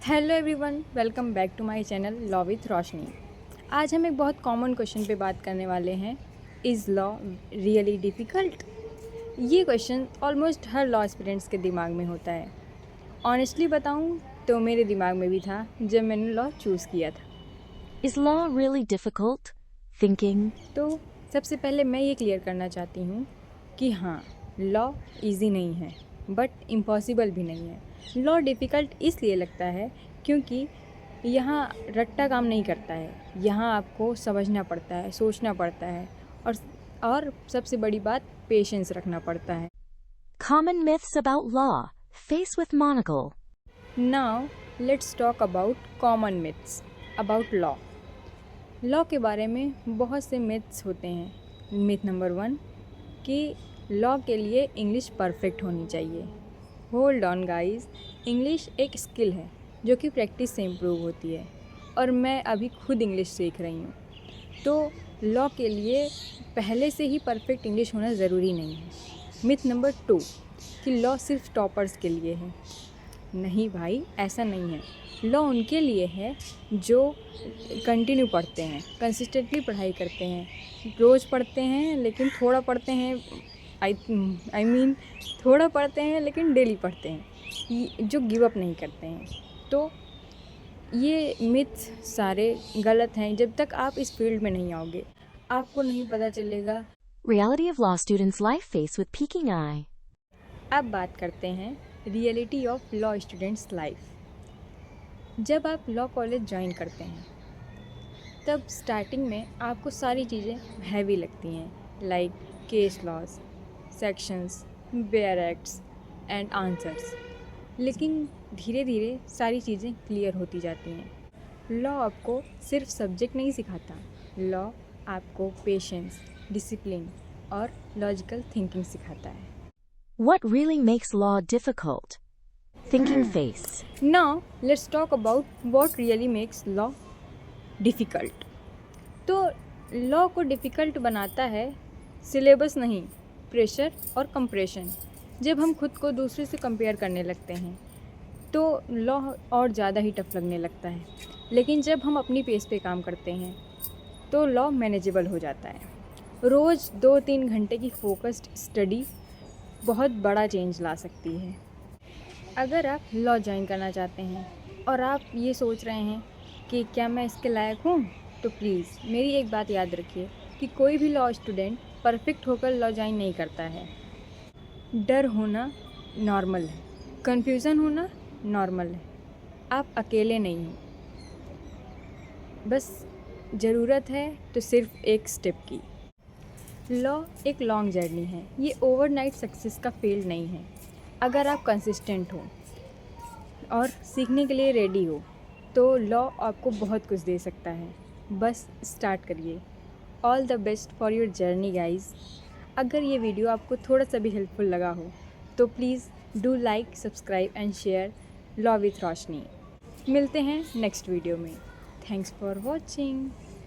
Hello everyone, welcome back to my channel law with Roshni. आज हम एक बहुत कॉमन क्वेश्चन पे बात करने वाले हैं, इज़ लॉ रियली डिफ़िकल्ट। ये क्वेश्चन ऑलमोस्ट हर लॉ एस्पिरेंट्स के दिमाग में होता है। ऑनेस्टली बताऊं तो मेरे दिमाग में भी था जब मैंने लॉ चूज़ किया था। Is law really difficult? Thinking. तो सबसे पहले मैं ये क्लियर करना चाहती हूँ कि हाँ, लॉ इजी नहीं है बट इम्पॉसिबल भी नहीं है। लॉ डिफ़िकल्ट इसलिए लगता है क्योंकि यहाँ रट्टा काम नहीं करता है। यहाँ आपको समझना पड़ता है, सोचना पड़ता है और सबसे बड़ी बात पेशेंस रखना पड़ता है। Common myths about law. Face with Monocle. Now let's talk about common myths about law. Law के बारे में बहुत से मिथ्स होते हैं। मिथ नंबर 1 कि लॉ के लिए इंग्लिश परफेक्ट होनी चाहिए। होल्ड ऑन गाइस, इंग्लिश एक स्किल है जो कि प्रैक्टिस से इम्प्रूव होती है और मैं अभी खुद इंग्लिश सीख रही हूँ। तो लॉ के लिए पहले से ही परफेक्ट इंग्लिश होना ज़रूरी नहीं है। मिथ नंबर 2 कि लॉ सिर्फ टॉपर्स के लिए है। नहीं भाई, ऐसा नहीं है। लॉ उनके लिए है जो कंटिन्यू पढ़ते हैं, कंसिस्टेंटली पढ़ाई करते हैं, रोज़ पढ़ते हैं लेकिन थोड़ा पढ़ते हैं, आई मीन थोड़ा पढ़ते हैं लेकिन डेली पढ़ते हैं, जो गिव अप नहीं करते हैं। तो ये मिथ्स सारे गलत हैं। जब तक आप इस फील्ड में नहीं आओगे आपको नहीं पता चलेगा। Reality of law students' life face with peeking eye. अब बात करते हैं reality of law students life. जब आप लॉ कॉलेज ज्वाइन करते हैं तब स्टार्टिंग में आपको सारी चीज़ें हैवी लगती हैं, like case laws, sections, bare acts and answers. लेकिन धीरे धीरे सारी चीज़ें क्लियर होती जाती हैं। लॉ आपको सिर्फ सब्जेक्ट नहीं सिखाता, लॉ आपको पेशेंस, डिसिप्लिन और लॉजिकल थिंकिंग सिखाता है। What really makes law difficult? Thinking face. Now let's talk about what really makes law difficult. तो लॉ को डिफ़िकल्ट बनाता है सिलेबस नहीं, प्रेशर और कंप्रेशन। जब हम खुद को दूसरे से कंपेयर करने लगते हैं तो लॉ और ज़्यादा ही टफ लगने लगता है। लेकिन जब हम अपनी पेस पे काम करते हैं तो लॉ मैनेजेबल हो जाता है। रोज़ 2-3 घंटे की फोकस्ड स्टडी बहुत बड़ा चेंज ला सकती है। अगर आप लॉ ज्वाइन करना चाहते हैं और आप ये सोच रहे हैं कि क्या मैं इसके लायक हूँ, तो प्लीज़ मेरी एक बात याद रखिए कि कोई भी लॉ स्टूडेंट परफेक्ट होकर लॉ ज्वाइन नहीं करता है। डर होना नॉर्मल है, कन्फ्यूज़न होना नॉर्मल है। आप अकेले नहीं हो, बस ज़रूरत है तो सिर्फ एक स्टेप की। लॉ एक लॉन्ग जर्नी है, ये ओवरनाइट सक्सेस का फील्ड नहीं है। अगर आप कंसिस्टेंट हो और सीखने के लिए रेडी हो तो लॉ आपको बहुत कुछ दे सकता है। बस स्टार्ट करिए। All the best for your journey guys. अगर ये वीडियो आपको थोड़ा सा भी हेल्पफुल लगा हो तो please do like, subscribe and share law with Roshni. मिलते हैं नेक्स्ट वीडियो में। Thanks for watching.